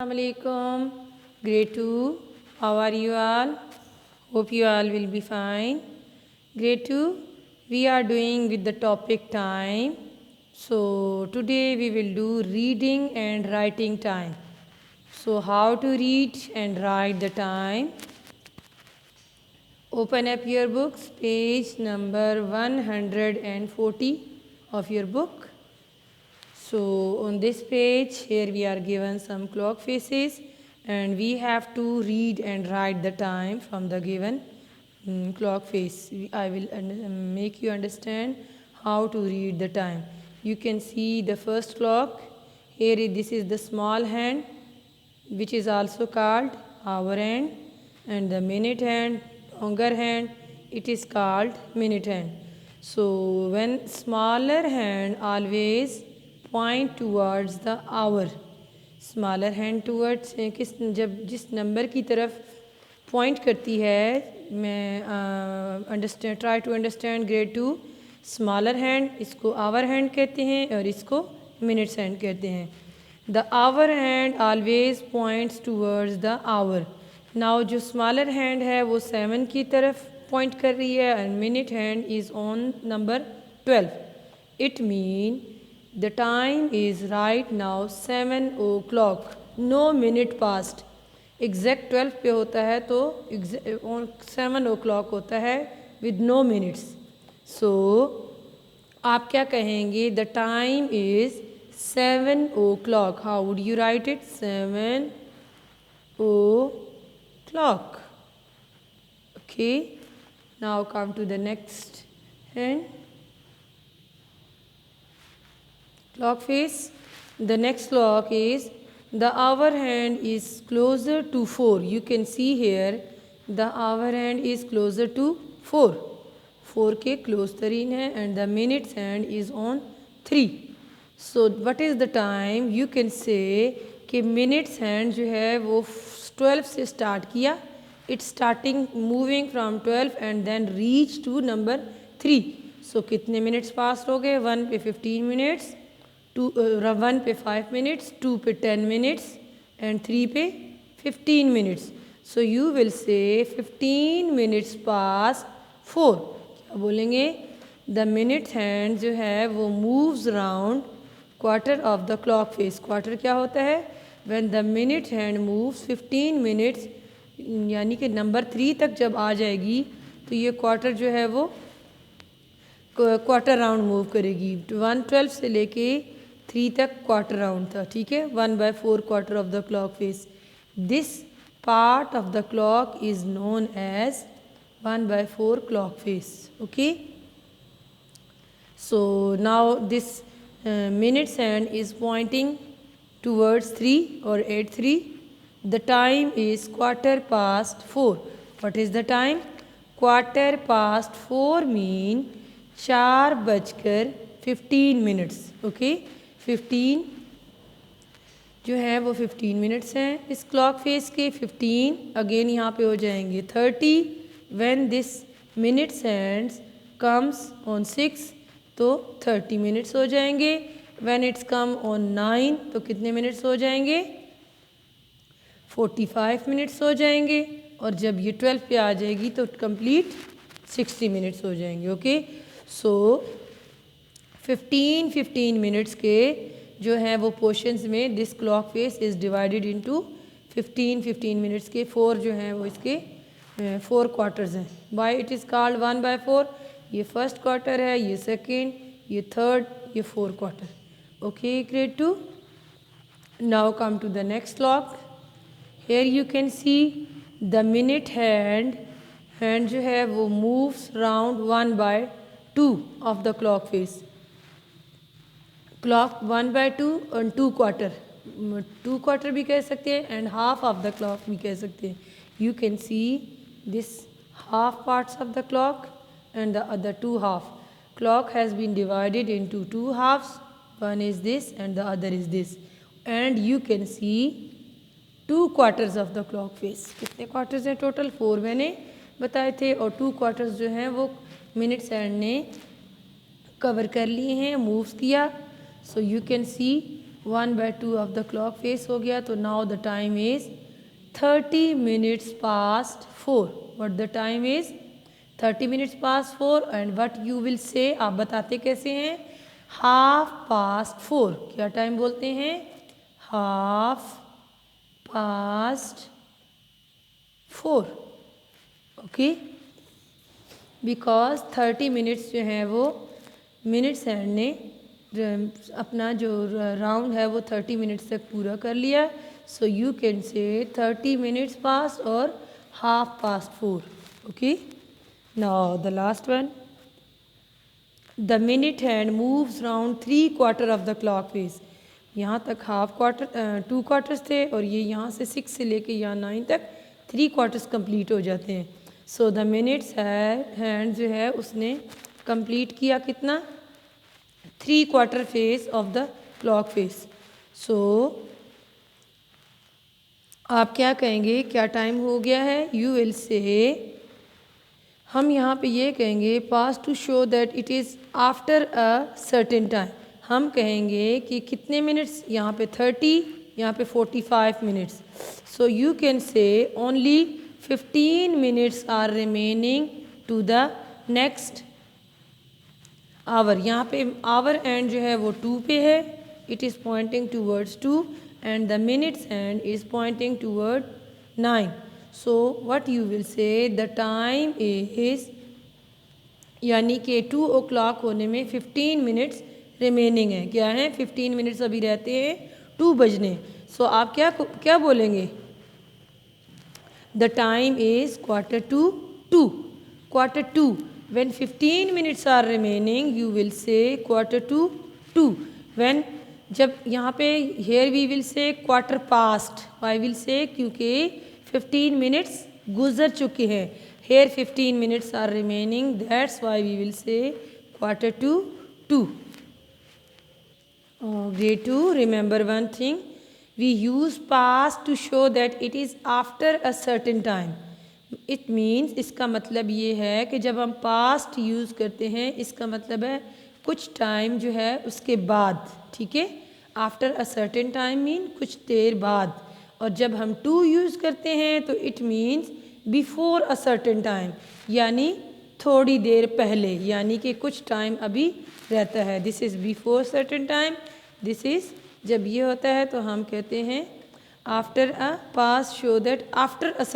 Assalamualaikum, grade 2. How are you all? Hope you all will be fine. Grade 2, we are doing with the topic time. So today we will do reading and writing time. So how to read and write the time? Open up your books, page number 140 of your book. So on this page, here we are given some clock faces and we have to read and write the time from the given clock face. I will make you understand how to read the time. You can see the first clock. Here this is the small hand, which is also called hour hand, and the minute hand, longer hand, it is called minute hand. So when smaller hand always point towards the hour, smaller hand towards किस जब जिस number की तरफ point करती है मैं try to understand grade 2 smaller hand इसको hour hand कहते हैं और इसको मिनट्स हैंड कहते हैं. The hour hand always points towards the hour. Now जो स्मॉलर हैंड है वो 7 की तरफ पॉइंट कर रही है and minute hand is on number 12. It mean the time is right now 7 o'clock. No minute past. Exact 12 पे होता है तो 7 o'clock होता है with no minutes. So आप क्या कहेंगे? The time is 7 o'clock. How would you write it? 7 o'clock. Okay. Now come to the next hand. Clock face. The next clock is the hour hand is closer to 4. You can see here the hour hand is closer to 4. 4 के close तरीन है and the minutes hand is on 3. So what is the time? You can say कि minutes hand जो है वो 12 से start किया. It's starting moving from 12 and then reach to number 3. So कितने minutes pass हो गए? 1 पे 15 minutes. 1 पे 5 minutes, 2 पे 10 minutes and 3 पे 15 minutes. So you will say 15 minutes past 4. क्या बोलेंगे? The minute hand जो है वो moves around quarter of the clock face. Quarter क्या होता है? When the minute hand moves 15 minutes यानी कि नंबर 3 तक जब आ जाएगी तो ये क्वार्टर जो है वो क्वार्टर राउंड मूव करेगी. 112 से लेके 3 तक क्वार्टर राउंड था. ठीक है. 1/4 quarter of the clock face. This part of the clock is known as 1/4 clock face. Okay. So now this minutes hand is pointing towards 3 और 8:03. The time is quarter past 4. What is the time? Quarter past 4 mean 4:15 minutes. Okay. 15 जो है वो 15 minutes हैं इस clock face के. 15 again यहाँ पे हो जाएंगे 30. When this minutes hands comes on 6 तो 30 मिनट्स हो जाएंगे. व्हेन इट्स कम ऑन 9 तो कितने मिनट्स हो जाएंगे? 45 मिनट्स हो जाएंगे. और जब ये 12 पे आ जाएगी तो कंप्लीट 60 मिनट्स हो जाएंगे. ओके. सो 15 मिनट्स के जो हैं वो पोर्शंस में this clock face is divided into 15 minutes के 4 जो हैं वो इसके 4 क्वार्टर्स हैं. By it is called 1/4. ये फर्स्ट क्वार्टर है, ये सेकंड, ये थर्ड, ये 4 quarter. Okay grade 2. Now come to the next clock. Here you can see the minute hand जो है वो moves round 1/2 of the clock face. Clock 1/2 और 2 quarter. 2 quarter भी कह सकते हैं and half of the clock भी कह सकते हैं. You can see this half parts of the clock and the other 2 half. Clock has been divided into 2 halves. One is this and the other is this. And you can see 2 quarters of the clock face. कितने quarters हैं total? 4 मैंने बताए थे और 2 quarters जो हैं वो minutes hand ने कवर कर लिए हैं, मूव्स किया. So you can see 1/2 of the clock face हो गया, तो now the time is 30 minutes past 4. What the time is? 30 minutes past 4. And what you will say? आप बताते कैसे हैं? 4:30. क्या टाइम बोलते हैं? 4:30. ओके, बिकॉज 30 मिनट्स जो हैं वो मिनट्स हैंड ने अपना जो राउंड है वो 30 मिनट्स तक पूरा कर लिया. सो यू कैन से 30 minutes past और 4:30. Okay, now the last one. The minute hand moves round 3/4 of the clock face. यहाँ तक 2 quarters थे और ये यहाँ से 6 से लेके यहाँ 9 तक 3 quarters कंप्लीट हो जाते हैं. सो द मिनट्स हैंड जो है उसने कंप्लीट किया कितना? 3/4 face of the clock face. So आप क्या कहेंगे? क्या टाइम हो गया है? यू विल से, हम यहाँ पे ये कहेंगे pass to show that it is after a certain time. हम कहेंगे कि कितने मिनट्स? यहाँ पे 30, यहाँ पे 45 minutes. So you can say only 15 minutes are remaining to the next hour. यहाँ पे आवर एंड जो है वो 2 पे है. It is pointing towards 2 and the minutes hand is pointing toward 9. So what you will say, the time is, यानी कि 2 o'clock होने में 15 minutes remaining है. क्या है? 15 minutes अभी रहते हैं 2 बजने. So आप क्या बोलेंगे? The time is 1:45. 1:45. When 15 minutes are remaining, you will say 1:45. When जब यहाँ पे हेयर वी विल से 1/4. Y will say? क्योंकि 15 मिनट्स गुजर चुके हैं. Here 15 minutes are remaining, that's why we will say 1:45. Grade 2, remember one thing, we use past to show that it is after a certain time. It means, इसका मतलब ये है कि जब हम past यूज़ करते हैं इसका मतलब है कुछ टाइम जो है उसके बाद. ठीक है, after a certain time mean कुछ देर बाद. और जब हम टू यूज़ करते हैं तो it means before a certain time, यानी थोड़ी देर पहले, यानी कि कुछ टाइम अभी रहता है. This is before certain time. This is जब ये होता है तो हम कहते हैं after a pass show that after a